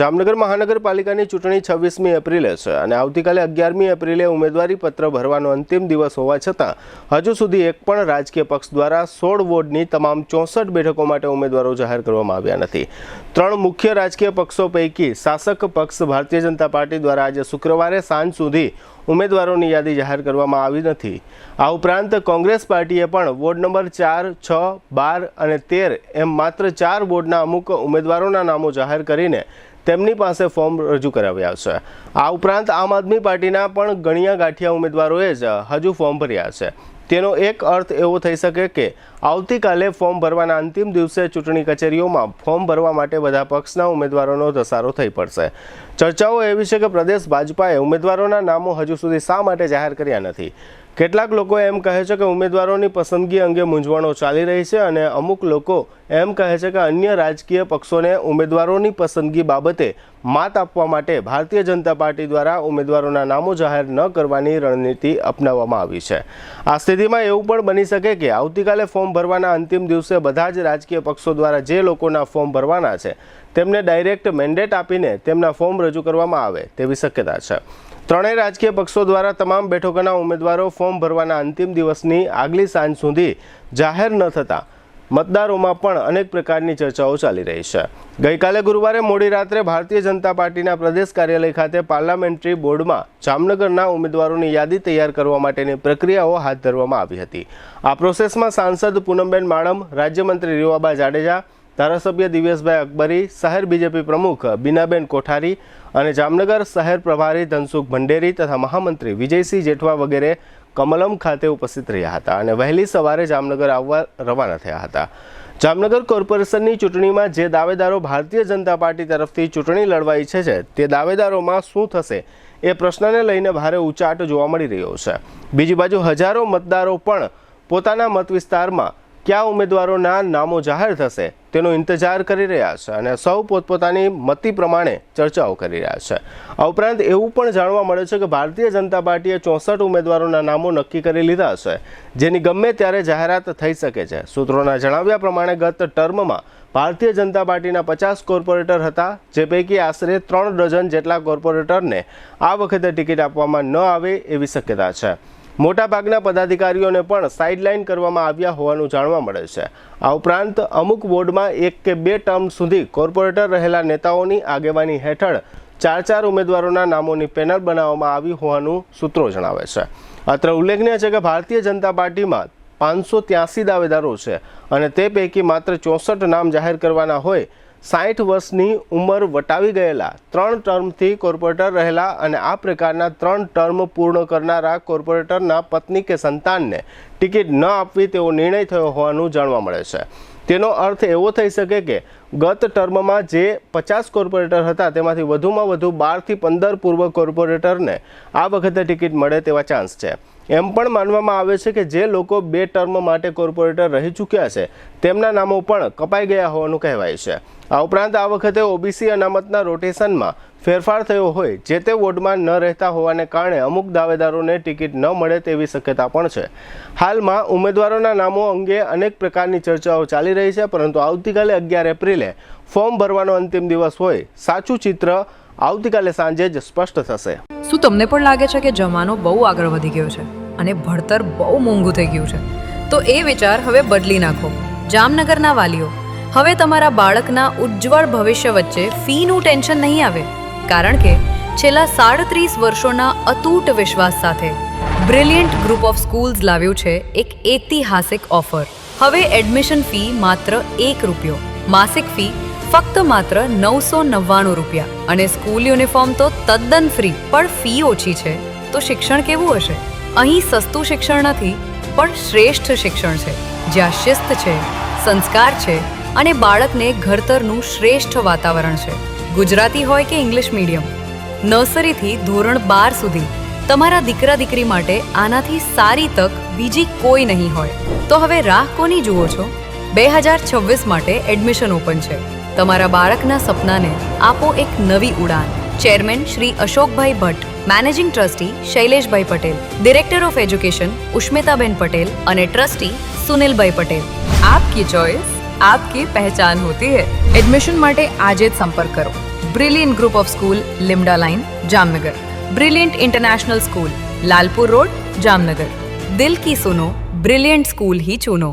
જામનગર મહાનગરપાલિકાની ચૂંટણી 26મી એપ્રિલે છે અને આવતીકાલે 11મી એપ્રિલે ઉમેદવારી પત્ર ભરવાનો અંતિમ દિવસ હોવા છતાં હજુ સુધી એક પણ રાજકીય પક્ષ દ્વારા 16 વોર્ડની તમામ 64 બેઠકો માટે ઉમેદવારો જાહેર કરવામાં આવ્યા નથી। 3 મુખ્ય રાજકીય પક્ષો પૈકી શાસક પક્ષ ભારતીય જનતા પાર્ટી દ્વારા આજે શુક્રવારે સાંજ સુધી ઉમેદવારોની યાદી જાહેર કરવામાં આવી નથી। આ ઉપરાંત કોંગ્રેસ પાર્ટીએ પણ વોર્ડ નંબર 4, 6, 12 અને 13 એમ માત્ર 4 વોર્ડના અમુક ઉમેદવારોના નામો જાહેર કરીને તેમની પાસે ફોર્મ રજૂ કરાવ્યા છે। આ ઉપરાંત આમ આદમી પાર્ટીના પણ ગણ્યા ગાંઠિયા ઉમેદવારોએ જ હજુ ફોર્મ ભર્યા છે। તેનો એક અર્થ એવો થઈ શકે કે આવતીકાલે ફોર્મ ભરવાના અંતિમ દિવસે ચૂંટણી કચેરીઓમાં ફોર્મ ભરવા માટે બધા પક્ષના ઉમેદવારોનો ધસારો થઈ પડશે। ચર્ચાઓ એવી છે કે પ્રદેશ ભાજપાએ ઉમેદવારોના નામો હજુ સુધી શા માટે જાહેર કર્યા નથી। કેટલાક લોકો એમ કહે છે કે ઉમેદવારોની પસંદગી અંગે મૂંઝવણો ચાલી રહી છે અને અમુક લોકો એમ કહે છે કે અન્ય રાજકીય પક્ષોને ઉમેદવારોની પસંદગી બાબતે માત આપવા માટે ભારતીય જનતા પાર્ટી દ્વારા ઉમેદવારોના નામો જાહેર ન કરવાની રણનીતિ અપનાવવામાં આવી છે। આ સ્થિતિમાં એવું પણ બની શકે કે આવતીકાલે ફોર્મ ભરવાના અંતિમ દિવસે બધા જ રાજકીય પક્ષો દ્વારા જે લોકોના ફોર્મ ભરવાના છે તેમને ડાયરેક્ટ મેન્ડેટ આપીને તેમના ફોર્મ રજૂ કરવામાં આવે તેવી શક્યતા છે। ત્રણેય રાજકીય પક્ષો દ્વારા તમામ બેઠકોના ઉમેદવારો ફોર્મ ભરવાના અંતિમ દિવસની આગલી સાંજ સુધી જાહેર ન થતાં મતદારોમાં પણ અનેક પ્રકારની ચર્ચાઓ ચાલી રહી છે। ગઈકાલે ગુરુવારે મોડી રાત્રે ભારતીય જનતા પાર્ટીના પ્રદેશ કાર્યાલય ખાતે પાર્લામેન્ટરી બોર્ડમાં જામનગરના ઉમેદવારોની યાદી તૈયાર કરવા માટેની પ્રક્રિયાઓ હાથ ધરવામાં આવી હતી। આ પ્રોસેસમાં સાંસદ પૂનમબેન માડમ, રાજ્યમંત્રી રીવાબા જાડેજા, ધારાસભ્ય દિવ્યેશભાઈ અકબરી, શહેર બીજેપી પ્રમુખ બીનાબેન કોઠારી અને જામનગર શહેર પ્રભારી ધનસુખ ભંડેરી તથા મહામંત્રી વિજયસિંહ જેઠવા વગેરે કમલમ ખાતે ઉપસ્થિત રહ્યા હતા અને વહેલી સવારે જામનગર આવવા રવાના થયા હતા। જામનગર કોર્પોરેશનની ચૂંટણીમાં જે દાવેદારો ભારતીય જનતા પાર્ટી તરફથી ચૂંટણી લડવા ઈચ્છે છે તે દાવેદારોમાં શું થશે એ પ્રશ્નને લઈને ભારે ઉચાટ જોવા મળી રહ્યો છે। બીજી બાજુ હજારો મતદારો પણ પોતાના મત વિસ્તારમાં કયા ઉમેદવારોના નામો જાહેર થશે તેનો ઇંતજાર કરી રહ્યા છે અને સૌ પોતપોતાની મતિ પ્રમાણે ચર્ચાઓ કરી રહ્યા છે। આ ઉપરાંત એવું પણ જાણવા મળે છે કે ભારતીય જનતા પાર્ટીએ 64 ઉમેદવારોના નામો નક્કી કરી લીધા છે જેની ગમે ત્યારે જાહેરાત થઈ શકે છે। સૂત્રોના જણાવ્યા પ્રમાણે ગત ટર્મમાં ભારતીય જનતા પાર્ટીના 50 કોર્પોરેટર હતા જે પૈકી આશરે 3 ડઝન જેટલા કોર્પોરેટરને આ વખતે ટિકિટ આપવામાં ન આવે એવી શક્યતા છે। મોટાભાગના પદાધિકારીઓને પણ સાઇડલાઇન કરવામાં આવ્યા હોવાનું જાણવા મળે છે। આ ઉપરાંત અમુક વોર્ડમાં 1 કે 2 ટર્મ સુધી કોર્પોરેટર રહેલા નેતાઓની આગેવાની હેઠળ 4 ઉમેદવારોના નામોની પેનલ બનાવવામાં આવી હોવાનું સૂત્રો જણાવે છે। અત્રે ઉલ્લેખનીય છે કે ભારતીય જનતા પાર્ટીમાં 583 દાવેદારો છે અને તે પૈકી માત્ર 64 નામ જાહેર કરવાના હોય 60 વર્ષની ઉંમર વટાવી ગયેલા 3 ટર્મથી કોર્પોરેટર રહેલા અને આ પ્રકારના 3 ટર્મ પૂર્ણ કરનારા કોર્પોરેટરના પત્ની કે સંતાનને ટિકિટ ન આપવી તેવો નિર્ણય થયો હોવાનું જાણવા મળે છે। તેનો અર્થ એવો થઈ શકે કે ગત ટર્મમાં જે 50 કોર્પોરેટર હતા તેમાંથી વધુમાં વધુ 12 થી 15 પૂર્વ કોર્પોરેટરને આ વખતે ટિકિટ મળે તેવા ચાન્સ છે। એમ પણ માનવામાં આવે છે કે જે લોકો 2 ટર્મ માટે કોર્પોરેટર રહી ચૂક્યા છે તેમના નામો પણ કપાઈ ગયા હોવાનું કહેવાય છે। આ ઉપરાંત આ વખતે ઓબીસી અનામતના રોટેશનમાં ફેરફાર થયો હોય જે તે વોર્ડમાં ન રહેતા હોવાને કારણે અમુક દાવેદારોને ટિકિટ ન મળે તેવી શક્યતા પણ છે। હાલમાં ઉમેદવારોના નામો અંગે અનેક પ્રકારની ચર્ચાઓ ચાલી રહી છે પરંતુ આવતીકાલે 11 એપ્રિલે ફોર્મ ભરવાનો અંતિમ દિવસ હોય સાચું ચિત્ર આવતીકાલે સાંજે જ સ્પષ્ટ થશે। શું તમને પણ લાગે છે કે જમાનો બહુ આગળ વધી ગયો છે અને ભણતર બહુ મોંઘું થઈ ગયું છે? તો એ વિચાર હવે બદલી નાખો। જામનગરના વાલીઓ, હવે તમારા બાળકના ઉજ્જવળ ભવિષ્ય વચ્ચે ફીનું ટેન્શન નહીં આવે કારણ કે છેલ્લા 37 વર્ષોના અતૂટ વિશ્વાસ સાથે બ્રિલિયન્ટ ગ્રુપ ઓફ સ્કૂલ્સ લાવ્યું છે એક ઐતિહાસિક ઓફર। હવે એડમિશન ફી માત્ર ₹1, માસિક ફી ફક્ત માત્ર ₹999 અને સ્કૂલ યુનિફોર્મ તો તદ્દન ફ્રી। પણ ફી ઓછી છે તો શિક્ષણ કેવું હશે? અહીં સસ્તું શિક્ષણ નથી પણ શ્રેષ્ઠ શિક્ષણ છે જ્યાં શિસ્ત છે, સંસ્કાર છે અને બાળકને ઘડતરનું શ્રેષ્ઠ વાતાવરણ છે। ગુજરાતી હોય કે ઇંગ્લિશ મીડિયમ, નર્સરીથી ધોરણ 12 સુધી તમારા દીકરા દીકરી માટે આનાથી સારી તક બીજી કોઈ નહીં હોય। તો હવે રાહ કોની જુઓ છો? 2026 માટે એડમિશન ઓપન છે। તમારા બાળકના સપનાને આપો એક નવી ઉડાન। Chairman Shri Ashokbhai Bhatt, managing trustee Shaileshbhai Patel, director of education Ushmitaben Patel અને ટ્રસ્ટી સુનિલભાઈ પટેલ। આપકી ચોઇસ, आपकी पहचान होती है। एडमिशन માટે આજે જ સંપર્ક કરો। Brilliant group of school Limda line Jamnagar, brilliant international school Lalpur road Jamnagar. दिल की सुनो, ब्रिलियंट स्कूल ही चुनो।